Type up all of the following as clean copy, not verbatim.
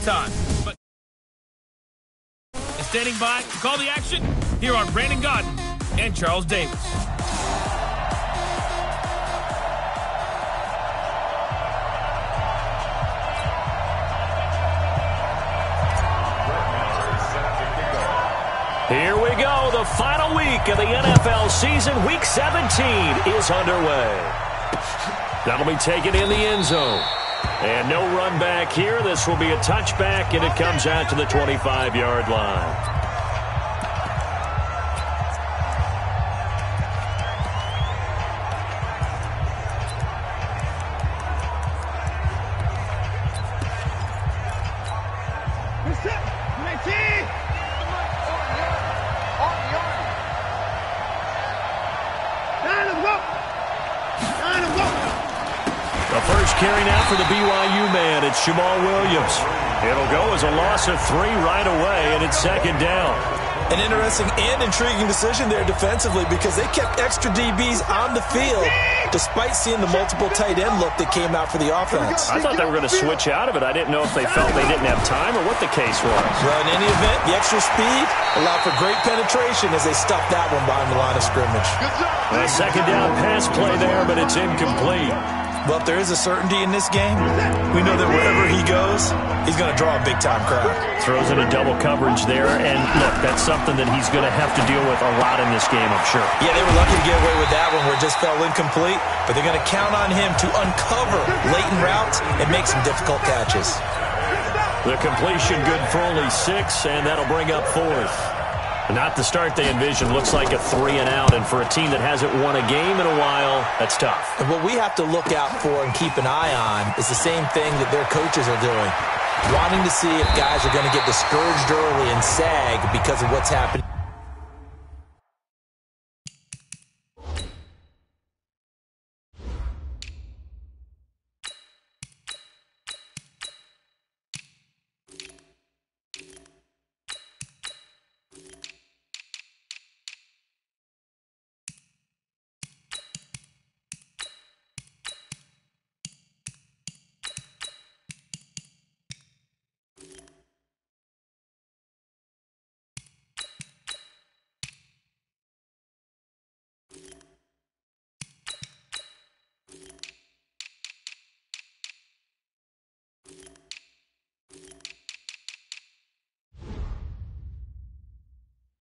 time. But standing by to call the action, here are Brandon Godden and Charles Davis. Here we go. The final week of the NFL season. Week 17 is underway. That'll be taken in the end zone. And no run back here. This will be a touchback, and it comes out to the 25-yard line. Carry now for the BYU man. It's Jamal Williams. It'll go as a loss of 3 right away, and it's second down. An interesting and intriguing decision there defensively because they kept extra DBs on the field despite seeing the multiple tight end look that came out for the offense. I thought they were going to switch out of it. I didn't know if they felt they didn't have time or what the case was. Well, in any event, the extra speed allowed for great penetration as they stuffed that one behind the line of scrimmage. A second down pass play there, but it's incomplete. Well, if there is a certainty in this game, we know that wherever he goes, he's going to draw a big-time crowd. Throws in a double coverage there, and look, that's something that he's going to have to deal with a lot in this game, I'm sure. Yeah, they were lucky to get away with that one where it just fell incomplete, but they're going to count on him to uncover latent routes and make some difficult catches. The completion good for only 6, and that'll bring up 4th. Not the start they envisioned. Looks like a 3-and-out, and for a team that hasn't won a game in a while, that's tough. And what we have to look out for and keep an eye on is the same thing that their coaches are doing, wanting to see if guys are going to get discouraged early and sag because of what's happening.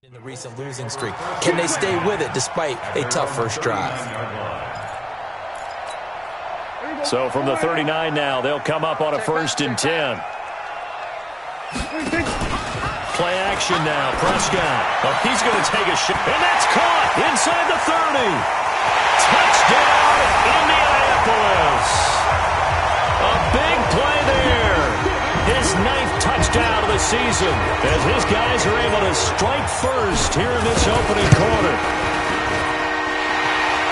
In the recent losing streak, can they stay with it despite a tough first drive? So from the 39 now, they'll come up on a 1st and 10. Play action now, Prescott. Oh, he's going to take a shot, and that's caught inside the 30. Touchdown, Indianapolis. A big play there. His 9th touchdown of the season as his guys are able to strike first here in this opening quarter.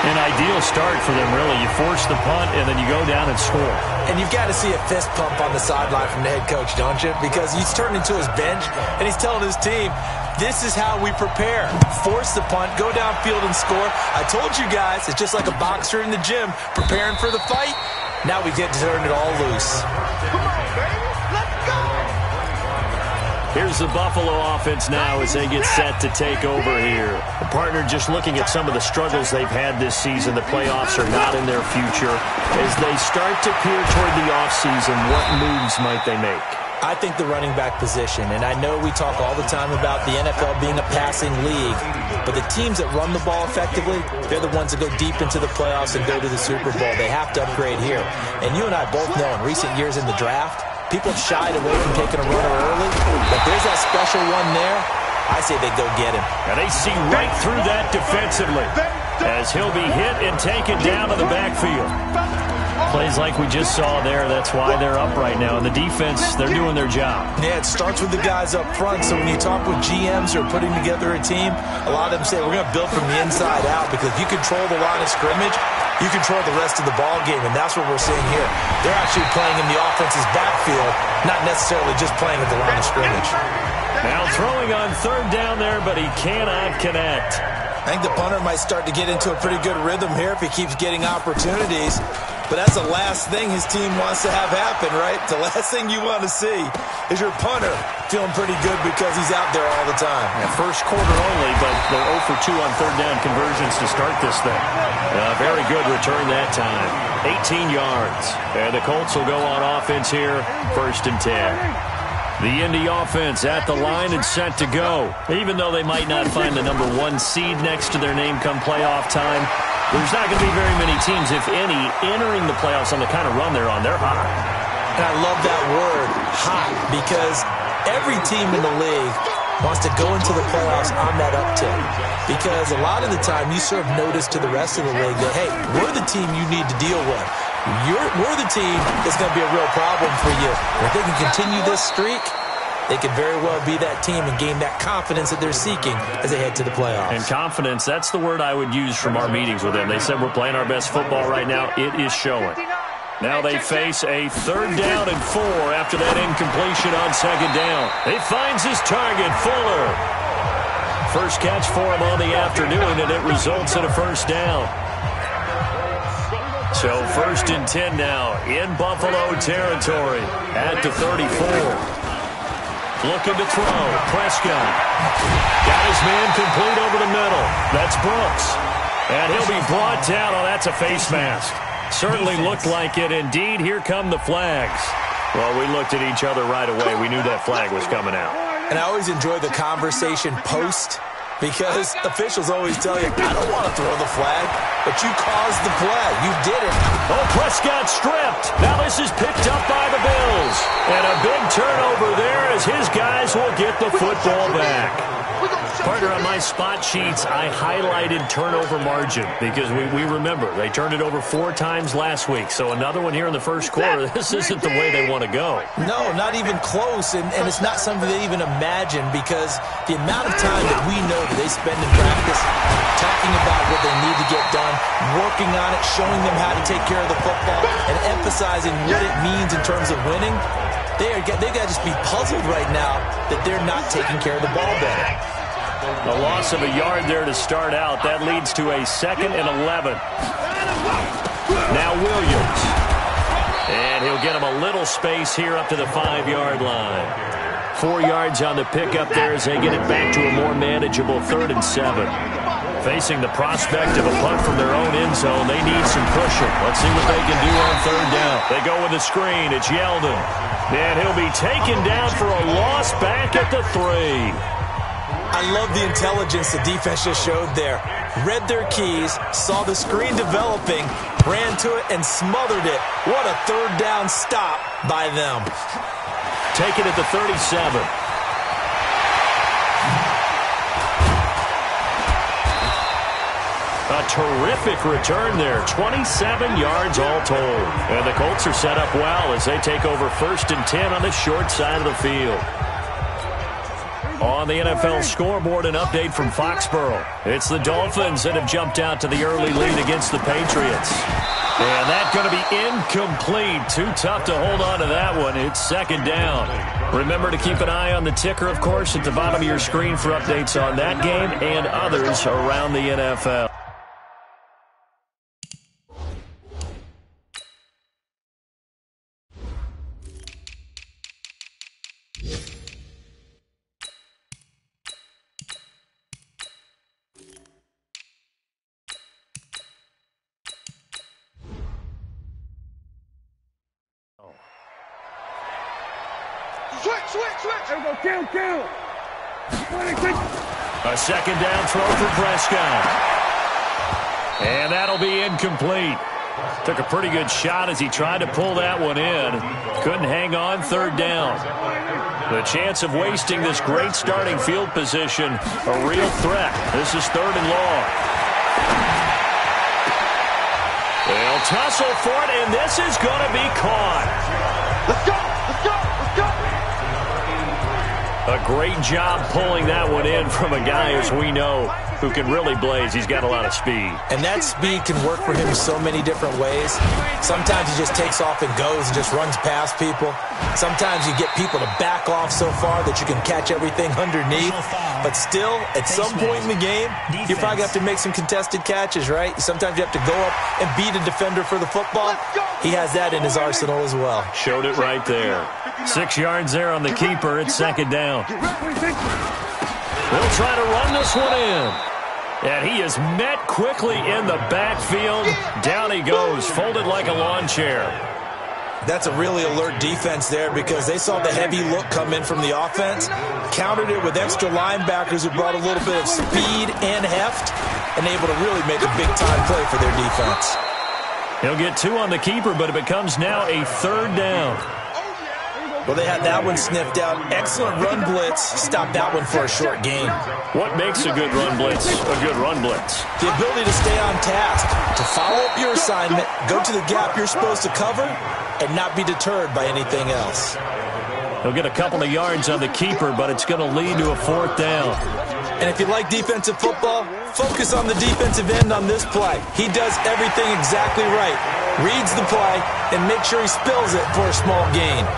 An ideal start for them, really. You force the punt, and then you go down and score. And you've got to see a fist pump on the sideline from the head coach, don't you? Because he's turned into his bench, and he's telling his team, this is how we prepare. Force the punt, go downfield and score. I told you guys, it's just like a boxer in the gym preparing for the fight. Now we get to turn it all loose. Come on, baby. Let's go. Here's the Buffalo offense now as they get set to take over here. The partner just looking at some of the struggles they've had this season. The playoffs are not in their future. As they start to peer toward the offseason, what moves might they make? I think the running back position, and I know we talk all the time about the NFL being a passing league, but the teams that run the ball effectively, they're the ones that go deep into the playoffs and go to the Super Bowl. They have to upgrade here. And you and I both know in recent years in the draft, people have shied away from taking a runner early, but there's that special one there. I say they go get him. And they see right through that defensively as he'll be hit and taken down to the backfield. Plays like we just saw there, that's why they're up right now. And the defense, they're doing their job. Yeah, it starts with the guys up front. So when you talk with GMs who are putting together a team, a lot of them say we're going to build from the inside out because if you control the line of scrimmage, you control the rest of the ball game, and that's what we're seeing here. They're actually playing in the offense's backfield, not necessarily just playing at the line of scrimmage. Now throwing on 3rd down there, but he cannot connect. I think the punter might start to get into a pretty good rhythm here if he keeps getting opportunities. But that's the last thing his team wants to have happen, right? The last thing you want to see is your punter feeling pretty good because he's out there all the time. Yeah, first quarter only, but they're 0 for 2 on third down conversions to start this thing. Very good return that time. 18 yards. And the Colts will go on offense here, 1st and 10. The Indy offense at the line and set to go. Even though they might not find the number 1 seed next to their name come playoff time, there's not going to be very many teams, if any, entering the playoffs on the kind of run they're on. They're hot. And I love that word, hot, because every team in the league wants to go into the playoffs on that uptick. Because a lot of the time you serve notice to the rest of the league that, hey, we're the team you need to deal with. We're the team that's going to be a real problem for you. And if they can continue this streak, they could very well be that team and gain that confidence that they're seeking as they head to the playoffs. And confidence, that's the word I would use from our meetings with them. They said we're playing our best football right now. It is showing. Now they face a 3rd down and 4 after that incompletion on 2nd down. He finds his target, Fuller. First catch for him on the afternoon, and it results in a 1st down. So 1st and 10 now in Buffalo territory at the 34. Looking to throw. Prescott. Got his man complete over the middle. That's Brooks. And he'll be brought down. Oh, that's a face mask. Certainly looked like it. Indeed, here come the flags. Well, we looked at each other right away. We knew that flag was coming out. And I always enjoy the conversation post, because officials always tell you, I don't want to throw the flag, but you caused the play. You did it. Oh, Prescott stripped. Now this is picked up by the Bills. And a big turnover there as his guys will get the football back. Partner, on my spot sheets, I highlighted turnover margin because we remember they turned it over 4 times last week. So another one here in the first quarter. This isn't the way they want to go. No, not even close. And it's not something they even imagine, because the amount of time that we know that they spend in practice talking about what they need to get done, working on it, showing them how to take care of the football, and emphasizing what it means in terms of winning, they got to just be puzzled right now that they're not taking care of the ball better. A loss of a yard there to start out. That leads to a 2nd and 11. Now Williams. And he'll get him a little space here up to the 5-yard line. 4 yards on the pickup there as they get it back to a more manageable 3rd and 7. Facing the prospect of a punt from their own end zone, they need some pushing. Let's see what they can do on 3rd down. They go with the screen. It's Yeldon. And he'll be taken down for a loss back at the 3. I love the intelligence the defense just showed there. Read their keys, saw the screen developing, ran to it, and smothered it. What a 3rd down stop by them. Take it at the 37. A terrific return there. 27 yards all told. And the Colts are set up well as they take over 1st and 10 on the short side of the field. On the NFL scoreboard, an update from Foxborough. It's the Dolphins that have jumped out to the early lead against the Patriots. And that's going to be incomplete. Too tough to hold on to that one. It's 2nd down. Remember to keep an eye on the ticker, of course, at the bottom of your screen for updates on that game and others around the NFL. Kill. A 2nd down throw for Prescott. And that'll be incomplete. Took a pretty good shot as he tried to pull that one in. Couldn't hang on 3rd down. The chance of wasting this great starting field position, a real threat. This is 3rd and long. They'll tussle for it, and this is going to be caught. Let's go. A great job pulling that one in from a guy, as we know, who can really blaze. He's got a lot of speed. And that speed can work for him so many different ways. Sometimes he just takes off and goes and just runs past people. Sometimes you get people to back off so far that you can catch everything underneath. But still, at some point in the game, you probably have to make some contested catches, right? Sometimes you have to go up and beat a defender for the football. He has that in his arsenal as well. Showed it right there. 6 yards there on the keeper. It's second down. They'll try to run this one in. And he is met quickly in the backfield. Down he goes, folded like a lawn chair. That's a really alert defense there because they saw the heavy look come in from the offense, countered it with extra linebackers who brought a little bit of speed and heft, and able to really make a big-time play for their defense. He'll get 2 on the keeper, but it becomes now a third down. Well, they had that one sniffed out. Excellent run blitz. Stopped that one for a short gain. What makes a good run blitz a good run blitz? The ability to stay on task, to follow up your assignment, go to the gap you're supposed to cover, and not be deterred by anything else. He'll get a couple of yards on the keeper, but it's going to lead to a fourth down. And if you like defensive football, focus on the defensive end on this play. He does everything exactly right. Reads the play and makes sure he spills it for a small gain.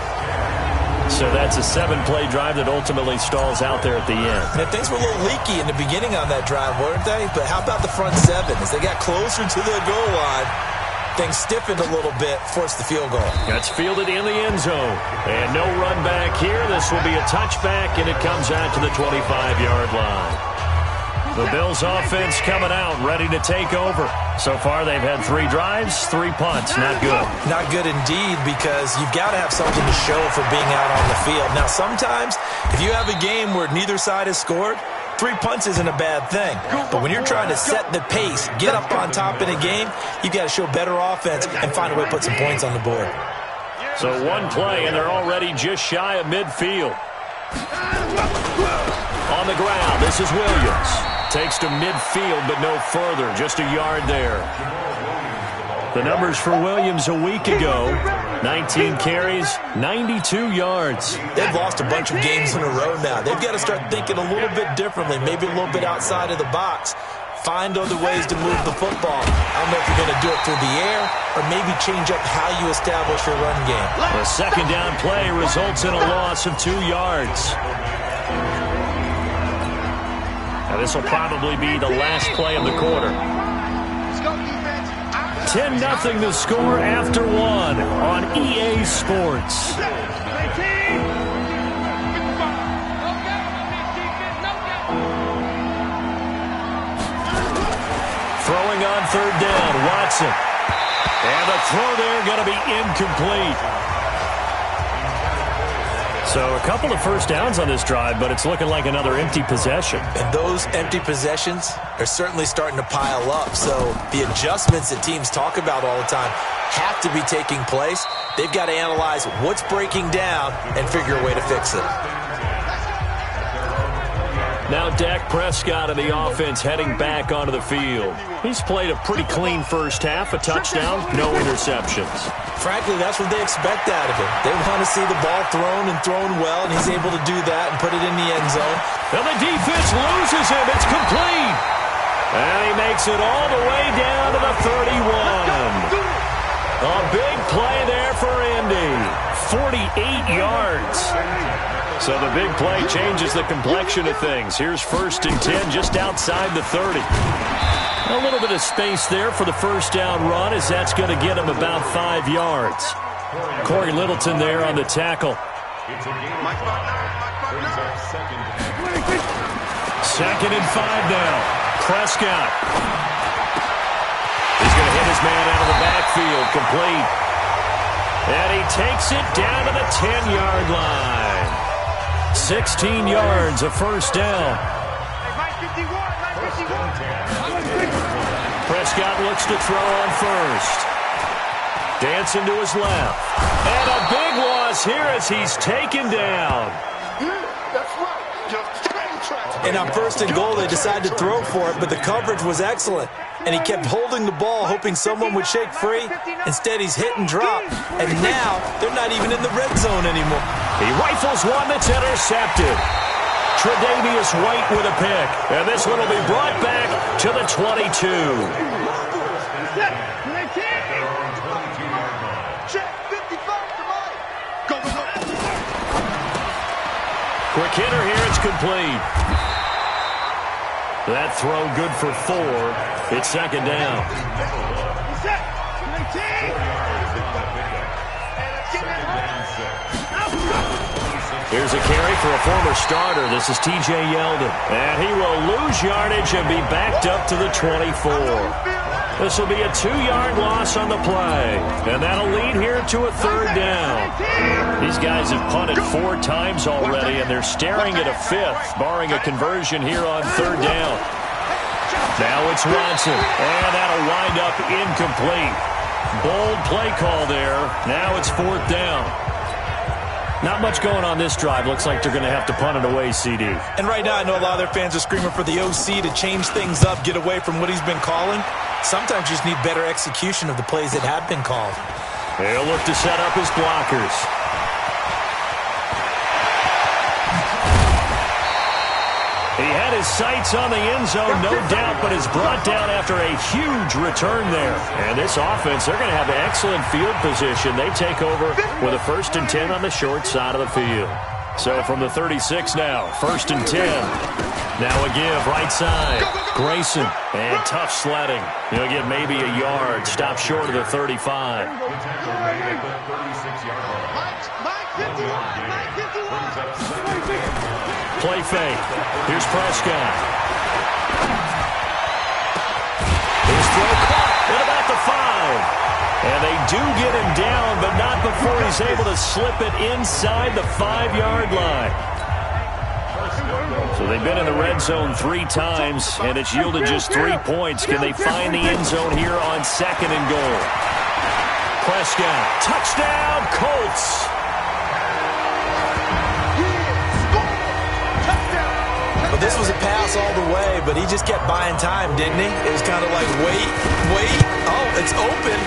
So that's a 7-play drive that ultimately stalls out there at the end. Man, things were a little leaky in the beginning on that drive, weren't they? But how about the front 7? As they got closer to the goal line, things stiffened a little bit, forced the field goal. That's fielded in the end zone. And no run back here. This will be a touchback, and it comes out to the 25-yard line. The Bills offense coming out, ready to take over. So far, they've had 3 drives, 3 punts. Not good. Not good indeed, because you've got to have something to show for being out on the field. Now, sometimes, if you have a game where neither side has scored, 3 punts isn't a bad thing. But when you're trying to set the pace, get up on top in a game, you've got to show better offense and find a way to put some points on the board. So 1 play, and they're already just shy of midfield. On the ground, this is Williams. Takes to midfield, but no further. Just a yard there. The numbers for Williams a week ago, 19 carries, 92 yards. They've lost a bunch of games in a row now. They've got to start thinking a little bit differently, maybe a little bit outside of the box. Find other ways to move the football. I don't know if you're going to do it through the air or maybe change up how you establish your run game. The second down play results in a loss of 2 yards. Now this will probably be the last play of the quarter. 10-0 the score after 1 on EA Sports. Throwing on third down, Watson. And the throw there going to be incomplete. So a couple of first downs on this drive, but it's looking like another empty possession. And those empty possessions are certainly starting to pile up. So the adjustments that teams talk about all the time have to be taking place. They've got to analyze what's breaking down and figure a way to fix it. Now Dak Prescott of the offense heading back onto the field. He's played a pretty clean first half, a touchdown, no interceptions. Frankly, that's what they expect out of him. They want to see the ball thrown and thrown well, and he's able to do that and put it in the end zone. And the defense loses him. It's complete. And he makes it all the way down to the 31. A big play there for Indy. 48 yards. So the big play changes the complexion of things. Here's 1st and 10 just outside the 30. A little bit of space there for the first down run, as that's going to get him about 5 yards. Corey Littleton there on the tackle. Second and 5 now. Prescott. He's going to hit his man out of the backfield, complete. And he takes it down to the 10-yard line. 16 yards, a first down. Prescott looks to throw on first. Dancing to his left. And a big loss here as he's taken down. And on 1st and goal, they decided to throw for it, but the coverage was excellent. And he kept holding the ball, hoping someone would shake free. Instead, he's hit and drop. And now, they're not even in the red zone anymore. He rifles one that's intercepted. Tre'Davious White with a pick. And this one will be brought back to the 22. Quick hitter here. It's complete. That throw good for 4. It's second down. Here's a carry for a former starter. This is T.J. Yeldon. And he will lose yardage and be backed up to the 24. This will be a 2-yard loss on the play. And that'll lead here to a third down. These guys have punted 4 times already, and they're staring at a 5th, barring a conversion here on third down. Now it's Watson, and that'll wind up incomplete. Bold play call there. Now it's 4th down. Not much going on this drive. Looks like they're going to have to punt it away, CD. And right now I know a lot of their fans are screaming for the OC to change things up, get away from what he's been calling. Sometimes you just need better execution of the plays that have been called. They'll look to set up his blockers. He had his sights on the end zone, no doubt, but is brought down after a huge return there. And this offense, they're going to have excellent field position. They take over with a 1st and 10 on the short side of the field. So from the 36 now, 1st and 10. Now a give, right side. Grayson, and tough sledding. He'll get maybe a yard, stop short of the 35. Play fake. Here's Prescott. His throw caught at about the 5. And they do get him down, but not before he's able to slip it inside the 5-yard line. So they've been in the red zone 3 times, and it's yielded just 3 points. Can they find the end zone here on 2nd and goal? Prescott, touchdown, Colts. Well, this was a pass all the way, but he just kept buying time, didn't he? It was kind of like, wait. Oh, it's open.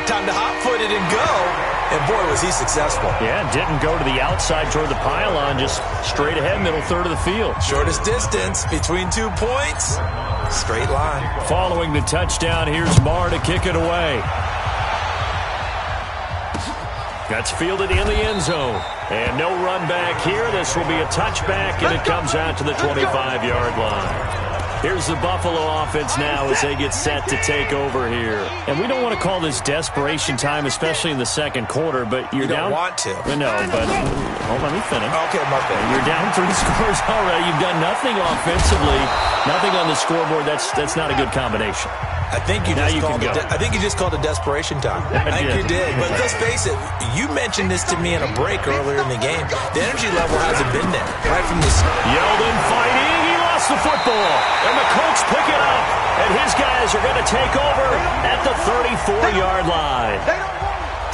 Time to hot-foot it and go. And, boy, was he successful. Yeah, didn't go to the outside toward the pylon, just straight ahead, middle third of the field. Shortest distance between 2 points. Straight line. Following the touchdown, here's Marr to kick it away. That's fielded in the end zone. And no run back here. This will be a touchback, and it comes out to the 25-yard line. Here's the Buffalo offense now as they get set to take over here. And we don't want to call this desperation time, especially in the second quarter, but you're down. You don't want to. No, but hold on, let me finish. Okay, my bad. You're down 3 scores already. You've done nothing offensively, nothing on the scoreboard. That's not a good combination. I think you just called it desperation time. I think you did. But let's face it, you mentioned this to me in a break earlier in the game. The energy level hasn't been there right from the start. Yeldon fighting. He lost the football. And the Colts pick it up. And his guys are going to take over at the 34-yard line.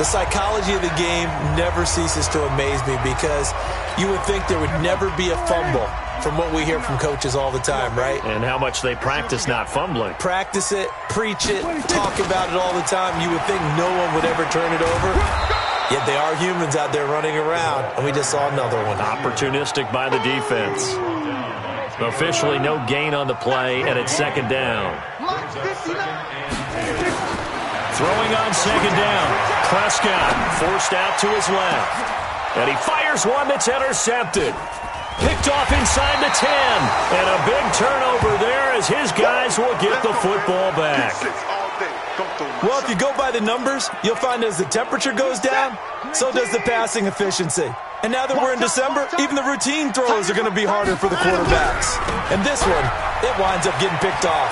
The psychology of the game never ceases to amaze me because you would think there would never be a fumble from what we hear from coaches all the time, right? And how much they practice not fumbling. Practice it, preach it, talk about it all the time. You would think no one would ever turn it over. Yet they are humans out there running around, and we just saw another one. Opportunistic by the defense. Officially no gain on the play, and it's 2nd down. Throwing on 2nd down. Prescott forced out to his left. And he fires one that's intercepted. Picked off inside the 10. And a big turnover there as his guys will get the football back. Well, if you go by the numbers, you'll find as the temperature goes down, so does the passing efficiency. And now that we're in December, even the routine throws are going to be harder for the quarterbacks. And this one, it winds up getting picked off.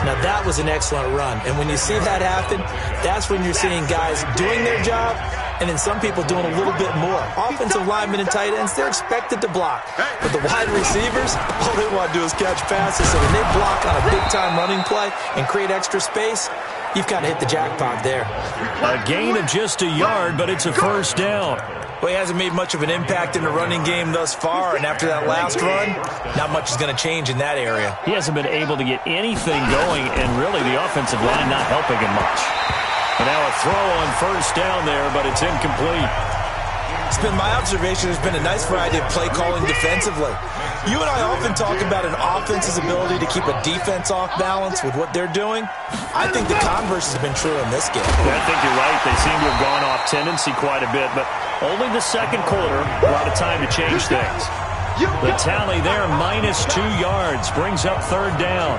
Now, that was an excellent run. And when you see that happen, that's when you're seeing guys doing their job and then some people doing a little bit more. Offensive linemen and tight ends, they're expected to block. But the wide receivers, all they want to do is catch passes. So when they block on a big-time running play and create extra space, you've got to hit the jackpot there. A gain of just a yard, but it's a first down. Well, he hasn't made much of an impact in the running game thus far, and after that last run, not much is going to change in that area. He hasn't been able to get anything going, and really the offensive line not helping him much. And now a throw on first down there, but it's incomplete. It's been my observation there's been a nice variety of play calling defensively. You and I often talk about an offense's ability to keep a defense off balance with what they're doing. I think the converse has been true in this game. I think you're right. They seem to have gone off tendency quite a bit, but only the second quarter, a lot of time to change things. The tally there, -2 yards, brings up third down.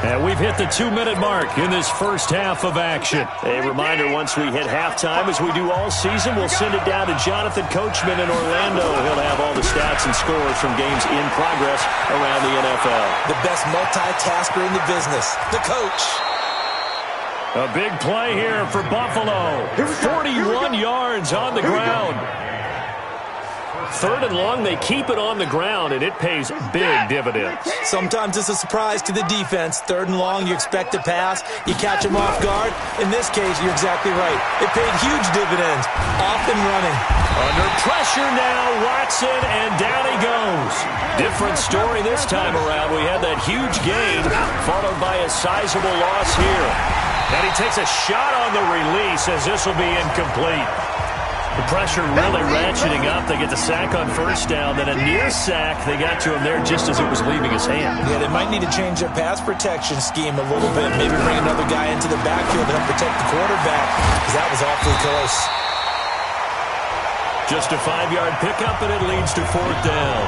And we've hit the 2-minute mark in this first half of action. A reminder, once we hit halftime, as we do all season, we'll send it down to Jonathan Coachman in Orlando. He'll have all the stats and scores from games in progress around the NFL. The best multitasker in the business, the coach. A big play here for Buffalo. 41 yards on the ground. Third and long, they keep it on the ground, and it pays big dividends. Sometimes it's a surprise to the defense. Third and long, you expect to pass. You catch them off guard. In this case, you're exactly right. It paid huge dividends. Off and running. Under pressure now, Watson, and down he goes. Different story this time around. We had that huge gain, followed by a sizable loss here. And he takes a shot on the release, as this will be incomplete. The pressure really ratcheting up. They get the sack on first down. Then a near sack. They got to him there just as it was leaving his hand. Yeah, they might need to change their pass protection scheme a little bit. Maybe bring another guy into the backfield to help protect the quarterback, because that was awfully close. Just a 5-yard pickup, and it leads to fourth down.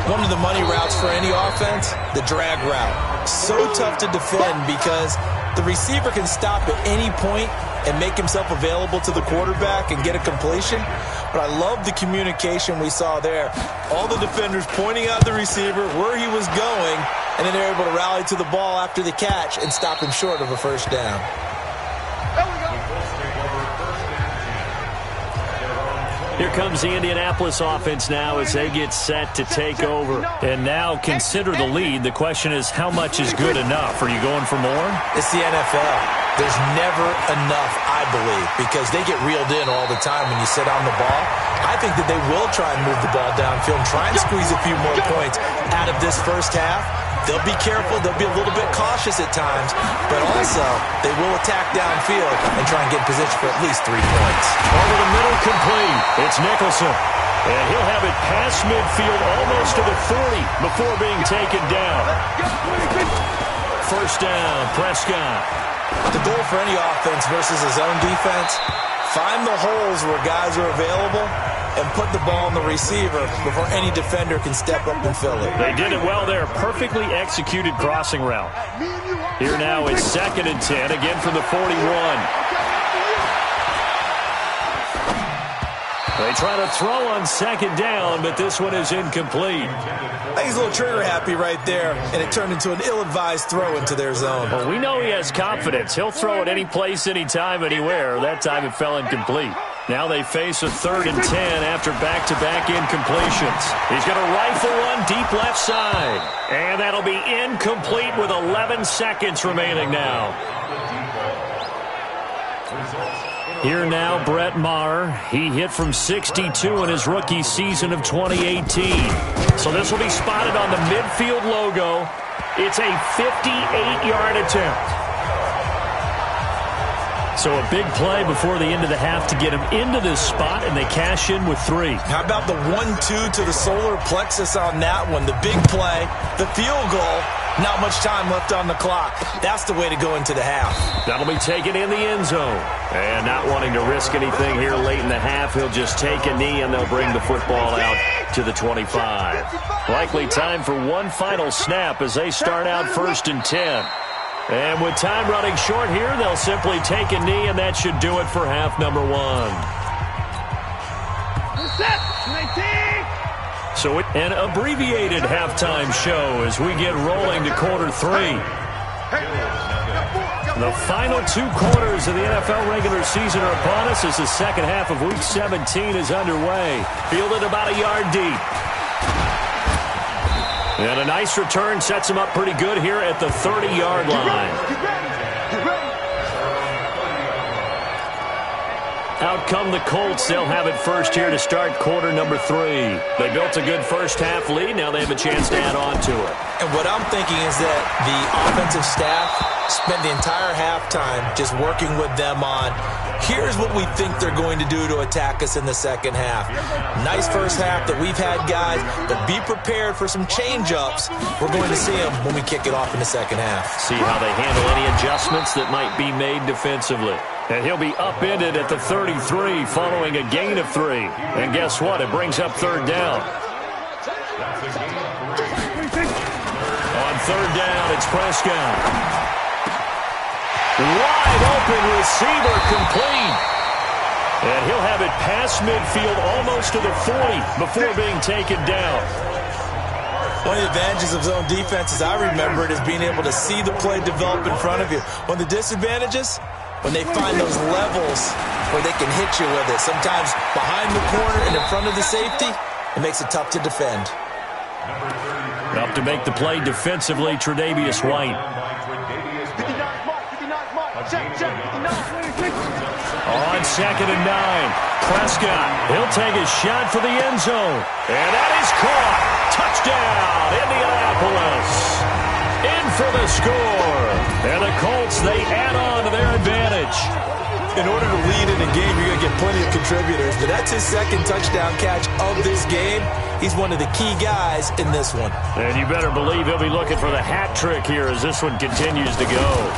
One of the money routes for any offense, the drag route. So tough to defend because the receiver can stop at any point and make himself available to the quarterback and get a completion. But I love the communication we saw there. All the defenders pointing out the receiver, where he was going, and then they're able to rally to the ball after the catch and stop him short of a first down. Here comes the Indianapolis offense now as they get set to take over. And now consider the lead. The question is, how much is good enough? Are you going for more? It's the NFL. There's never enough, I believe, because they get reeled in all the time when you sit on the ball. I think that they will try and move the ball downfield and try and squeeze a few more points out of this first half. They'll be careful. They'll be a little bit cautious at times, but also they will attack downfield and try and get in position for at least 3 points. Over the middle, complete. It's Nicholson. And he'll have it past midfield almost to the 40 before being taken down. First down, Prescott. The goal for any offense versus his own defense, find the holes where guys are available and put the ball on the receiver before any defender can step up and fill it. They did it well there. Perfectly executed crossing route. Here now it's 2nd and 10, again from the 41. They try to throw on 2nd down, but this one is incomplete. I think he's a little trigger happy right there, and it turned into an ill-advised throw into their zone. Well, we know he has confidence. He'll throw it any place, anytime, anywhere. That time it fell incomplete. Now they face a 3rd and 10 after back-to-back incompletions. He's going to rifle one deep left side. And that'll be incomplete with 11 seconds remaining now. Here now, Brett Maher. He hit from 62 in his rookie season of 2018. So this will be spotted on the midfield logo. It's a 58-yard attempt. So a big play before the end of the half to get him into this spot, and they cash in with 3. How about the 1-2 to the solar plexus on that one? The big play, the field goal, not much time left on the clock. That's the way to go into the half. That'll be taken in the end zone. And not wanting to risk anything here late in the half, he'll just take a knee, and they'll bring the football out to the 25. Likely time for one final snap as they start out 1st and 10. And with time running short here, they'll simply take a knee, and that should do it for half number 1. So an abbreviated halftime show as we get rolling to quarter 3. The final 2 quarters of the NFL regular season are upon us as the second half of Week 17 is underway. Fielded about a yard deep. And a nice return sets him up pretty good here at the 30-yard line. Out come the Colts. They'll have it first here to start quarter number 3. They built a good first half lead. Now they have a chance to add on to it. And what I'm thinking is that the offensive staff spent the entire halftime just working with them on, here's what we think they're going to do to attack us in the second half. Nice first half that we've had, guys, but be prepared for some change-ups. We're going to see them when we kick it off in the second half. See how they handle any adjustments that might be made defensively. And he'll be upended at the 33 following a gain of 3. And guess what? It brings up third down. On third down, it's Prescott. Wide open receiver complete. And he'll have it past midfield almost to the 40 before being taken down. One of the advantages of zone defense, as I remember it, is being able to see the play develop in front of you. One of the disadvantages, when they find those levels where they can hit you with it, sometimes behind the corner and in front of the safety, it makes it tough to defend. Up to make the play defensively, Tre'Davious White. On 2nd and 9, Prescott, he'll take a shot for the end zone. And that is caught. Touchdown, Indianapolis. In for the score. And the Colts, they add on to their advantage. In order to lead in a game, you're going to get plenty of contributors, but that's his second touchdown catch of this game. He's one of the key guys in this one. And you better believe he'll be looking for the hat trick here as this one continues to go.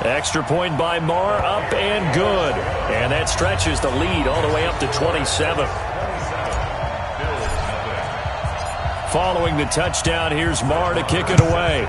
Extra point by Marr, up and good. And that stretches the lead all the way up to 27. Following the touchdown, here's Marr to kick it away.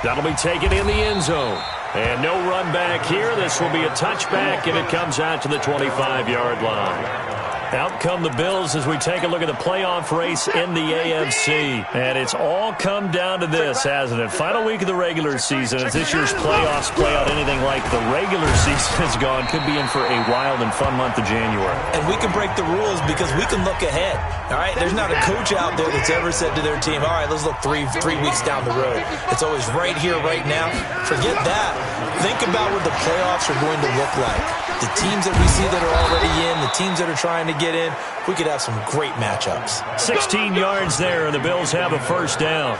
That'll be taken in the end zone. And no run back here. This will be a touchback, and it comes out to the 25-yard line. Out come the Bills as we take a look at the playoff race in the AFC. And it's all come down to this, hasn't it? Final week of the regular season. As this year's playoffs play out anything like the regular season has gone, could be in for a wild and fun month of January. And we can break the rules because we can look ahead. All right? There's not a coach out there that's ever said to their team, all right, let's look three weeks down the road. It's always right here, right now. Forget that. Think about what the playoffs are going to look like. The teams that we see that are already in, the teams that are trying to get in, we could have some great matchups. 16 yards there, and the Bills have a first down.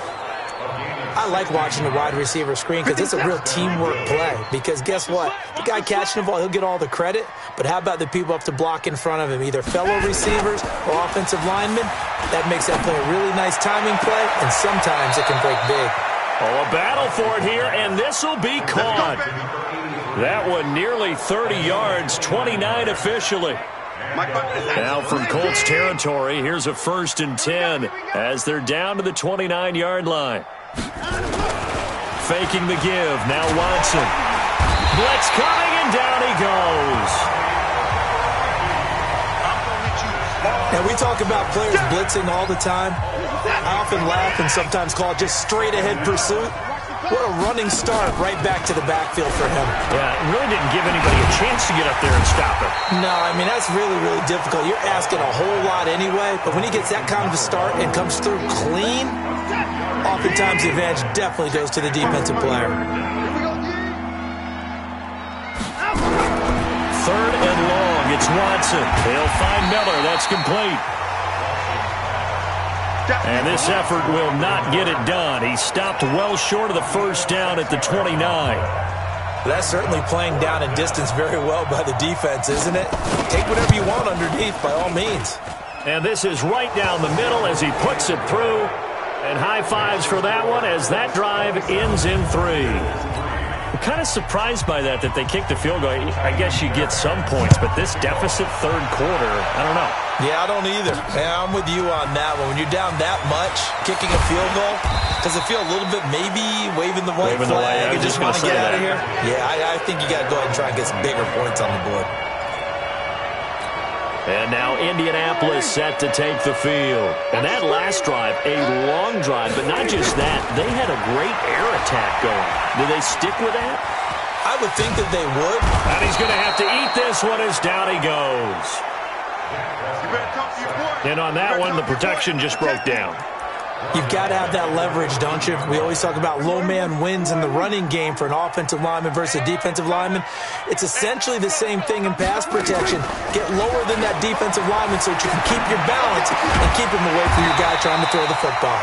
I like watching the wide receiver screen because it's a real teamwork play. Because guess what? The guy catching the ball, he'll get all the credit. But how about the people up to block in front of him, either fellow receivers or offensive linemen? That makes that play a really nice timing play, and sometimes it can break big. Oh, a battle for it here, and this will be caught. That one nearly 30 yards, 29 officially. Now from Colts territory, here's a 1st and 10 as they're down to the 29-yard line. Faking the give, now Watson. Blitz coming, and down he goes. Now, we talk about players blitzing all the time. I often laugh and sometimes call it just straight-ahead pursuit. What a running start right back to the backfield for him. Yeah, it really didn't give anybody a chance to get up there and stop it. No, I mean, that's really, really difficult. You're asking a whole lot anyway, but when he gets that kind of a start and comes through clean, oftentimes the advantage definitely goes to the defensive player. 3rd and long, it's Watson. They'll find Miller, that's complete. And this effort will not get it done. He stopped well short of the first down at the 29. That's certainly playing down in distance very well by the defense, isn't it? Take whatever you want underneath, by all means. And this is right down the middle as he puts it through. And high fives for that one as that drive ends in 3. I'm kind of surprised by that they kicked the field goal. I guess you get some points, but this deficit 3rd quarter, I don't know. Yeah, I don't either. Yeah, I'm with you on that one. When you're down that much, kicking a field goal, does it feel a little bit maybe waving the white flag and just want to get out of here? Yeah, I think you got to go ahead and try and get some bigger points on the board. And now Indianapolis set to take the field. And that last drive, a long drive, but not just that. They had a great air attack going. Do they stick with that? I would think that they would. And he's going to have to eat this one as down he goes. And on that one, the protection just broke down. You've got to have that leverage, don't you? We always talk about low man wins in the running game for an offensive lineman versus a defensive lineman. It's essentially the same thing in pass protection. Get lower than that defensive lineman so that you can keep your balance and keep him away from your guy trying to throw the football.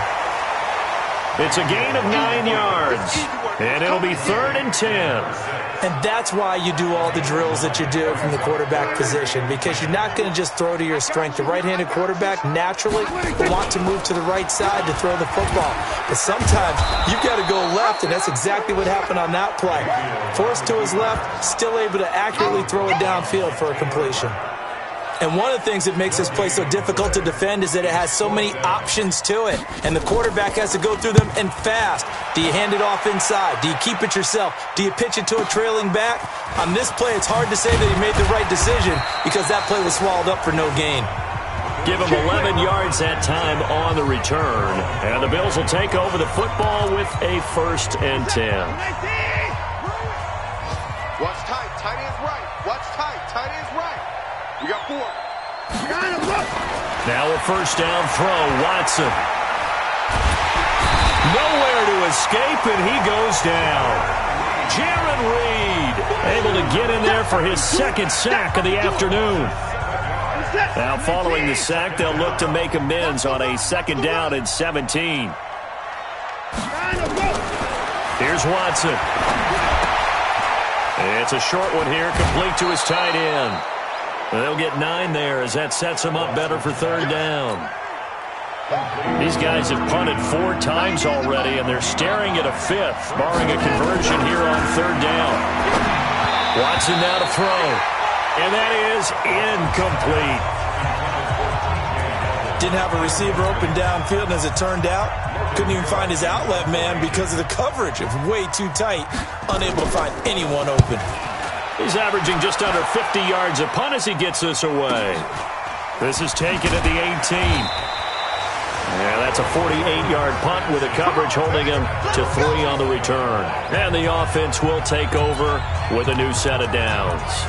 It's a gain of 9 yards, and it'll be 3rd and 10. And that's why you do all the drills that you do from the quarterback position, because you're not going to just throw to your strength. The right-handed quarterback naturally will want to move to the right side to throw the football. But sometimes you've got to go left, and that's exactly what happened on that play. Forced to his left, still able to accurately throw it downfield for a completion. And one of the things that makes this play so difficult to defend is that it has so many options to it. And the quarterback has to go through them and fast. Do you hand it off inside? Do you keep it yourself? Do you pitch it to a trailing back? On this play, it's hard to say that he made the right decision because that play was swallowed up for no gain. Give him 11 yards that time on the return. And the Bills will take over the football with a 1st and 10. Watch tight. Tight end's right. Watch tight. Tight end's right. We got 4. Now a 1st down throw, Watson. Nowhere to escape, and he goes down. Jaron Reed able to get in there for his 2nd sack of the afternoon. Now following the sack, they'll look to make amends on a 2nd down and 17. Here's Watson. It's a short one here, complete to his tight end. They'll get 9 there as that sets them up better for 3rd down. These guys have punted 4 times already, and they're staring at a 5th, barring a conversion here on 3rd down. Watson now to throw, and that is incomplete. Didn't have a receiver open downfield, and as it turned out, couldn't even find his outlet man because of the coverage. It was way too tight, unable to find anyone open. He's averaging just under 50 yards a punt as he gets this away. This is taken at the 18. Yeah, that's a 48-yard punt with a coverage holding him to 3 on the return. And the offense will take over with a new set of downs.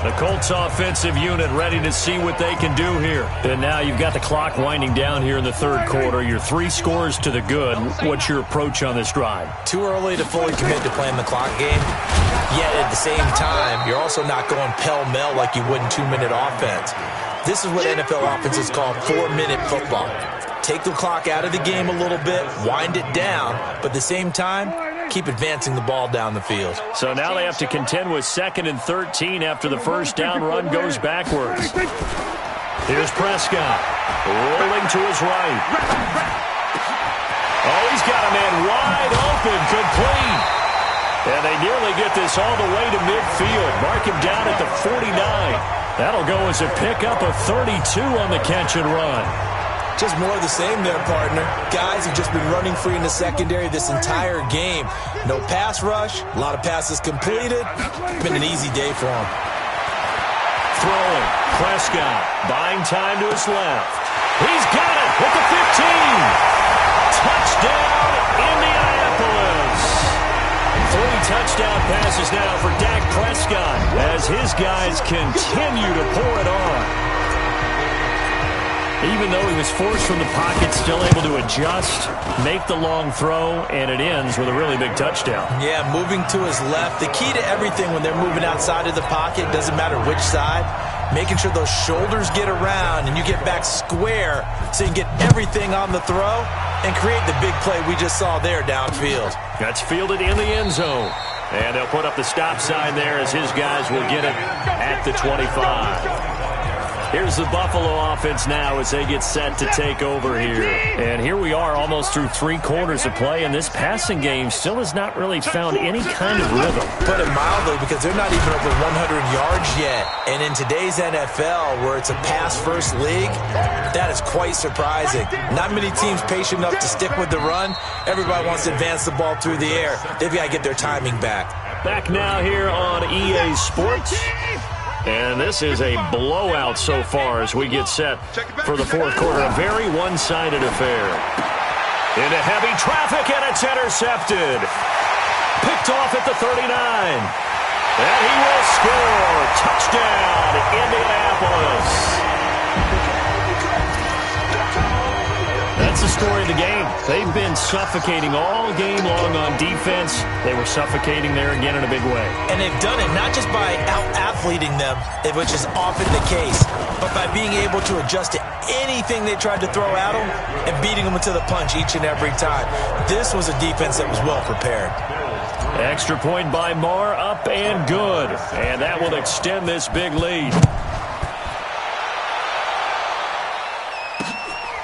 The Colts offensive unit ready to see what they can do here. And now you've got the clock winding down here in the 3rd quarter. You're 3 scores to the good. What's your approach on this drive? Too early to fully commit to playing the clock game. Yet at the same time, you're also not going pell-mell like you would in 2-minute offense. This is what NFL offenses call 4-minute football. Take the clock out of the game a little bit, wind it down, but at the same time, keep advancing the ball down the field. So now they have to contend with 2nd and 13 after the 1st down run goes backwards. Here's Prescott, rolling to his right. Oh, he's got a man wide open, complete. And they nearly get this all the way to midfield. Mark him down at the 49. That'll go as a pickup of 32 on the catch and run. Just more of the same there, partner. Guys have just been running free in the secondary this entire game. No pass rush, a lot of passes completed. Been an easy day for them. Throwing, Prescott, buying time to his left. He's got it at the 15. Touchdown, Indianapolis. 3 touchdown passes now for Dak Prescott as his guys continue to pour it on. Even though he was forced from the pocket, still able to adjust, make the long throw, and it ends with a really big touchdown. Yeah, moving to his left. The key to everything when they're moving outside of the pocket, doesn't matter which side, making sure those shoulders get around and you get back square so you can get everything on the throw and create the big play we just saw there downfield. That's fielded in the end zone. And they'll put up the stop sign there as his guys will get it at the 25. Here's the Buffalo offense now as they get set to take over here. And here we are almost through 3 quarters of play, and this passing game still has not really found any kind of rhythm. Put it mildly, because they're not even over 100 yards yet. And in today's NFL, where it's a pass-first league, that is quite surprising. Not many teams patient enough to stick with the run. Everybody wants to advance the ball through the air. They've got to get their timing back. Back now here on EA Sports. And this is a blowout so far as we get set for the 4th quarter. A very one-sided affair. Into heavy traffic, and it's intercepted. Picked off at the 39. And he will score. Touchdown, Indianapolis. That's the story of the game. They've been suffocating all game long on defense. They were suffocating there again in a big way. And they've done it not just by out-athleting them, which is often the case, but by being able to adjust to anything they tried to throw at them and beating them to the punch each and every time. This was a defense that was well prepared. Extra point by Marr, up and good. And that will extend this big lead.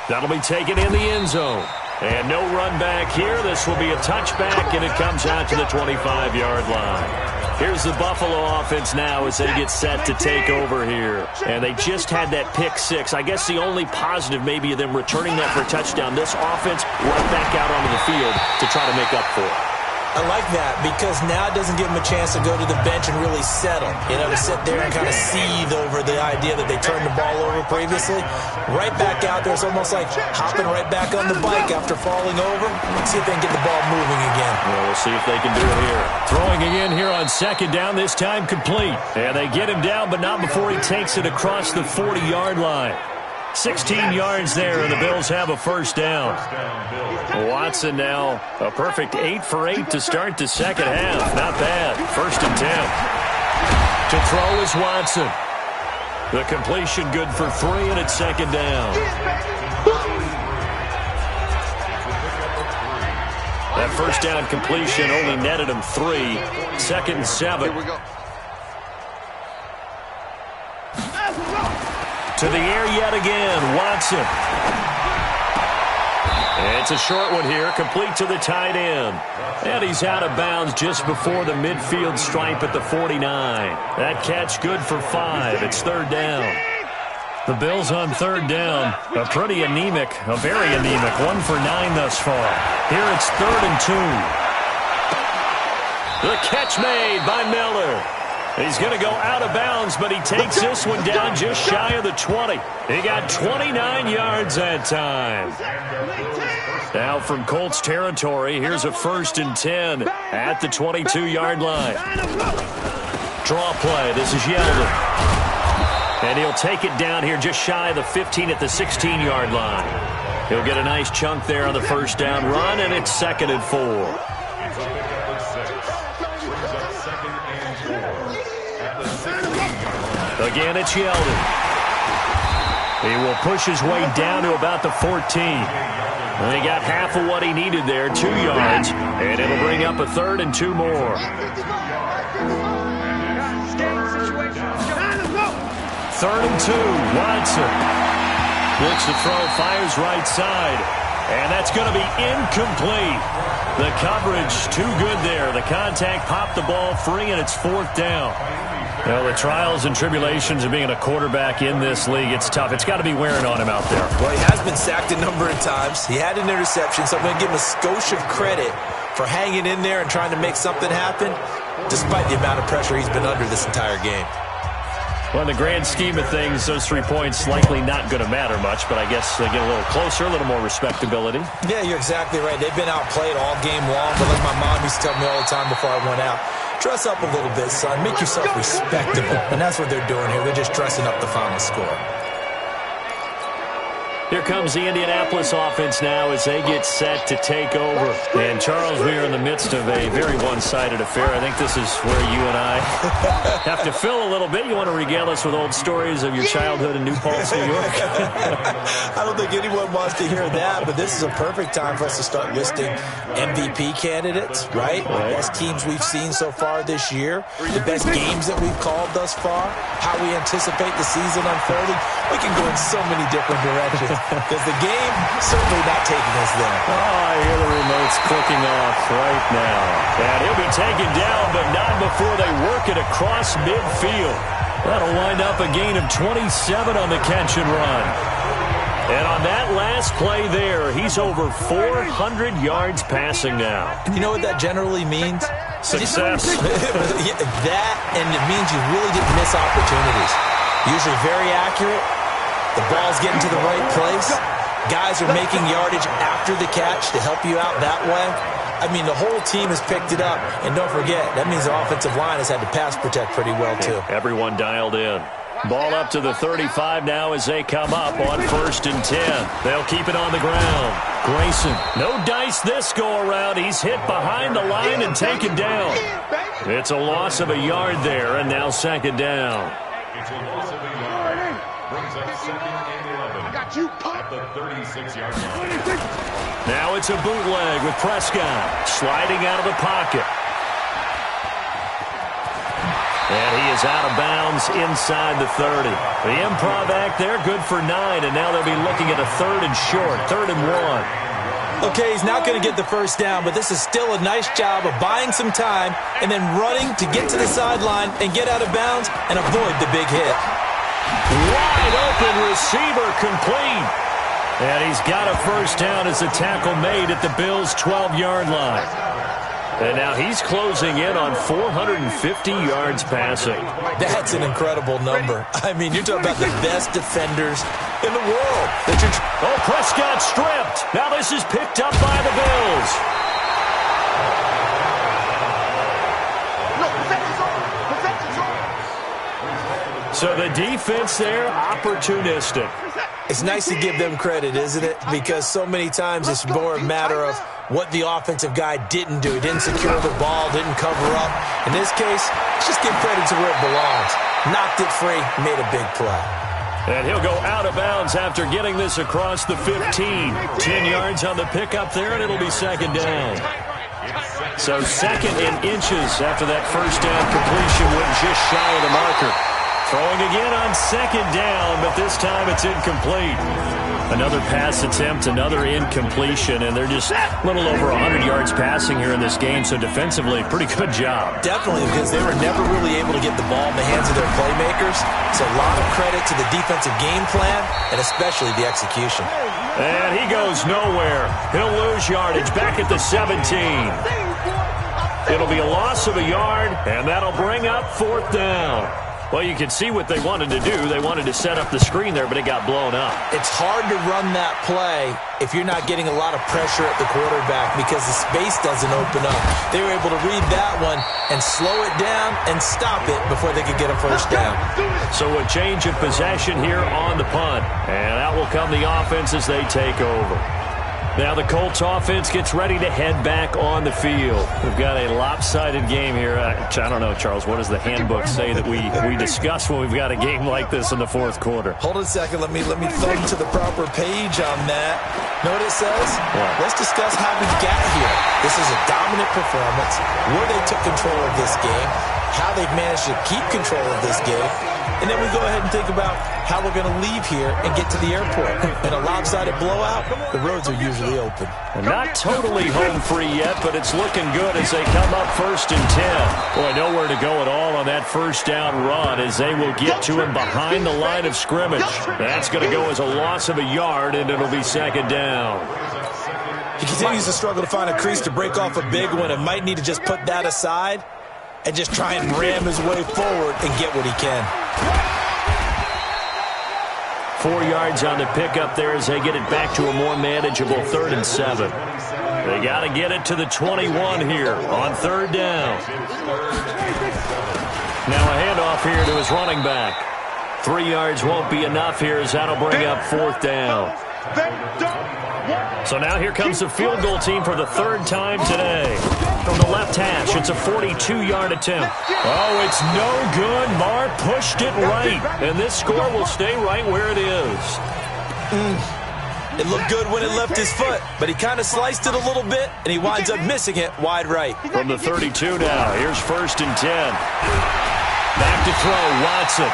That'll be taken in the end zone. And no run back here. This will be a touchback, and it comes out to the 25-yard line. Here's the Buffalo offense now as they get set to take over here. And they just had that pick six. I guess the only positive maybe of them returning that for a touchdown. This offense right back out onto the field to try to make up for it. I like that because now it doesn't give them a chance to go to the bench and really settle. You know, to sit there and kind of seethe over the idea that they turned the ball over previously. Right back out there. It's almost like hopping right back on the bike after falling over. Let's see if they can get the ball moving again. Well, we'll see if they can do it here. Throwing again here on second down, this time complete. And they get him down, but not before he takes it across the 40-yard line. 16 yards there, and the Bills have a first down. Watson now a perfect 8 for 8 to start the second half. Not bad. First and 10. To throw is Watson. The completion good for 3, and it's second down. That first down completion only netted him 3. Second and 7. Here we go. To the air yet again, Watson. And it's a short one here, complete to the tight end. And he's out of bounds just before the midfield stripe at the 49. That catch good for 5. It's third down. The Bills on third down, a very anemic, 1 for 9 thus far. Here it's third and 2. The catch made by Miller. He's going to go out of bounds, but he takes this one down just shy of the 20. He got 29 yards that time. Now from Colts territory, here's a first and 10 at the 22-yard line. Draw play. This is Yeldon. And he'll take it down here just shy of the 15 at the 16-yard line. He'll get a nice chunk there on the first down run, and it's second and 4. Again, it's Yeldon. He will push his way down to about the 14. And he got half of what he needed there, 2 yards. And it'll bring up a third and 2 more. Third and 2, Watson. Looks to throw, fires right side. And that's going to be incomplete. The coverage too good there. The contact popped the ball free, and it's fourth down. Well, the trials and tribulations of being a quarterback in this league, it's tough. It's got to be wearing on him out there. Well, he has been sacked a number of times. He had an interception, so I'm going to give him a skosh of credit for hanging in there and trying to make something happen, despite the amount of pressure he's been under this entire game. Well, in the grand scheme of things, those 3 points likely not going to matter much, but I guess they get a little closer, a little more respectability. Yeah, you're exactly right. They've been outplayed all game long, but like my mom used to tell me all the time before I went out, dress up a little bit, son. Make yourself respectable. And that's what they're doing here. They're just dressing up the final score. Here comes the Indianapolis offense now as they get set to take over. And, Charles, we are in the midst of a very one-sided affair. I think this is where you and I have to fill a little bit. You want to regale us with old stories of your childhood in New Paltz, New York? I don't think anyone wants to hear that, but this is a perfect time for us to start listing MVP candidates, right? The best teams we've seen so far this year, the best games that we've called thus far, how we anticipate the season unfolding. We can go in so many different directions. Because the game certainly not taking us there. Oh, I hear the remotes clicking off right now. And he'll be taken down, but not before they work it across midfield. That'll wind up a gain of 27 on the catch and run. And on that last play there, he's over 400 yards passing now. And you know what that generally means? Success. That, and it means you really didn't miss opportunities. Usually very accurate. The ball's getting to the right place. Guys are making yardage after the catch to help you out that way. I mean, the whole team has picked it up. And don't forget, that means the offensive line has had to pass protect pretty well, too. Everyone dialed in. Ball up to the 35 now as they come up on 1st and 10. They'll keep it on the ground. Grayson, no dice this go-around. He's hit behind the line and taken down. It's a loss of a yard there, and now 2nd down. It's a loss of a yard. Brings up 2nd and 11. Got you at the 36-yard line. Now it's a bootleg with Prescott sliding out of the pocket. And he is out of bounds inside the 30. The improv act there, good for 9, and now they'll be looking at a 3rd and short, 3rd and 1. Okay, he's not going to get the first down, but this is still a nice job of buying some time and then running to get to the sideline and get out of bounds and avoid the big hit. Wide open receiver complete. And he's got a first down as a tackle made at the Bills' 12-yard line. And now he's closing in on 450 yards passing. That's an incredible number. I mean, you're talking about the best defenders in the world. Oh, Prescott stripped. Now this is picked up by the Bills. No, protect his arm. So the defense there, opportunistic. It's nice to give them credit, isn't it? Because so many times it's more a matter of what the offensive guy didn't do. He didn't secure the ball, didn't cover up. In this case, let's just give credit to where it belongs. Knocked it free, made a big play. And he'll go out of bounds after getting this across the 15. 10 yards on the pickup there, and it'll be 2nd down. So 2nd and inches after that first down completion went just shy of the marker. Throwing again on 2nd down, but this time it's incomplete. Another pass attempt, another incompletion, and they're just a little over 100 yards passing here in this game, so defensively, pretty good job. Definitely, because they were never really able to get the ball in the hands of their playmakers. So a lot of credit to the defensive game plan, and especially the execution. And he goes nowhere. He'll lose yardage back at the 17. It'll be a loss of a yard, and that'll bring up 4th down. Well, you can see what they wanted to do. They wanted to set up the screen there, but it got blown up. It's hard to run that play if you're not getting a lot of pressure at the quarterback because the space doesn't open up. They were able to read that one and slow it down and stop it before they could get a first down. So a change of possession here on the punt. And out will come the offense as they take over. Now the Colts offense gets ready to head back on the field. We've got a lopsided game here. I don't know, Charles, what does the handbook say that we discuss when we've got a game like this in the 4th quarter? Hold on a second. Let me thumb to the proper page on that. Know what it says? Yeah. Let's discuss how we got here. This is a dominant performance, where they took control of this game, how they've managed to keep control of this game, and then we go ahead and think about how we're going to leave here and get to the airport. In a lopsided blowout, the roads are usually open. Not totally home free yet, but it's looking good as they come up 1st and 10. Boy, nowhere to go at all on that first down run as they will get to him behind the line of scrimmage. That's going to go as a loss of a yard, and it'll be 2nd down. He continues to struggle to find a crease to break off a big one and might need to just put that aside and just try and ram his way forward and get what he can. 4 yards on the pickup there as they get it back to a more manageable 3rd and 7. They got to get it to the 21 here on 3rd down. Now a handoff here to his running back. 3 yards won't be enough here as that'll bring up 4th down. So now here comes the field goal team for the 3rd time today. From the left hash, it's a 42-yard attempt. Oh, it's no good. Marr pushed it right. And this score will stay right where it is. It looked good when it left his foot, but he kind of sliced it a little bit, and he winds up missing it wide right. From the 32 now, here's 1st and 10. Back to throw, Watson.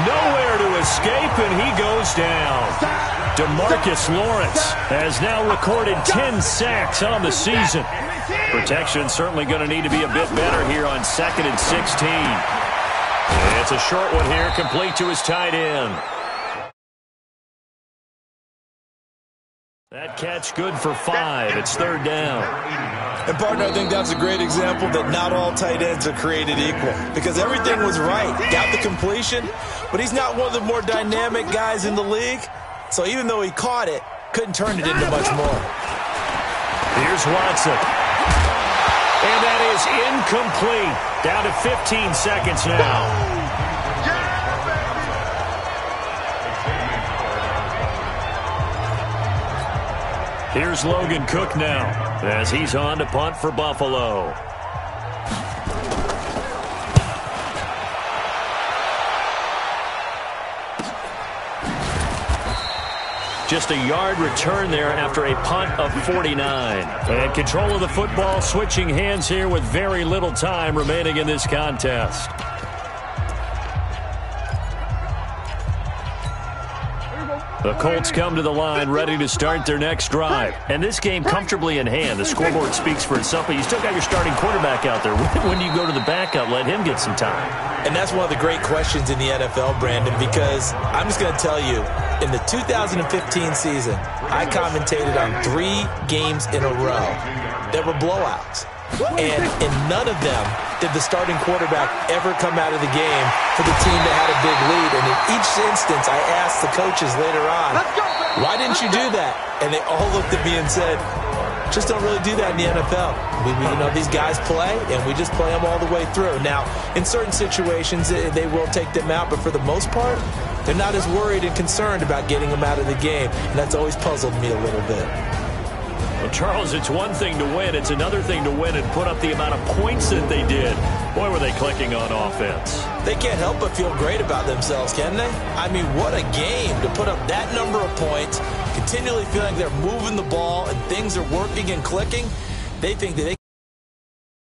Nowhere to escape, and he goes down. DeMarcus Lawrence has now recorded 10 sacks on the season. Protection certainly going to need to be a bit better here on 2nd and 16. It's a short one here, complete to his tight end. That catch good for 5. It's 3rd down. And, partner, I think that's a great example that not all tight ends are created equal because everything was right. Got the completion, but he's not one of the more dynamic guys in the league. So even though he caught it, couldn't turn it into much more. Here's Watson. And that is incomplete. Down to 15 seconds now. Here's Logan Cook now as he's on to punt for Buffalo. Just a yard return there after a punt of 49. And control of the football switching hands here with very little time remaining in this contest. The Colts come to the line ready to start their next drive. And this game comfortably in hand. The scoreboard speaks for itself, but you still got your starting quarterback out there. When do you go to the backup, let him get some time? And that's one of the great questions in the NFL, Brandon, because I'm just going to tell you, in the 2015 season, I commentated on 3 games in a row that were blowouts. And in none of them did the starting quarterback ever come out of the game for the team that had a big lead. And in each instance, I asked the coaches later on, why didn't you do that? And they all looked at me and said, just don't really do that in the NFL. These guys play, and we just play them all the way through. Now, in certain situations, they will take them out, but for the most part, they're not as worried and concerned about getting them out of the game, and that's always puzzled me a little bit. Well, Charles, it's one thing to win. It's another thing to win and put up the amount of points that they did. Boy, were they clicking on offense. They can't help but feel great about themselves, can they? I mean, what a game to put up that number of points, continually feeling they're moving the ball and things are working and clicking. They think that they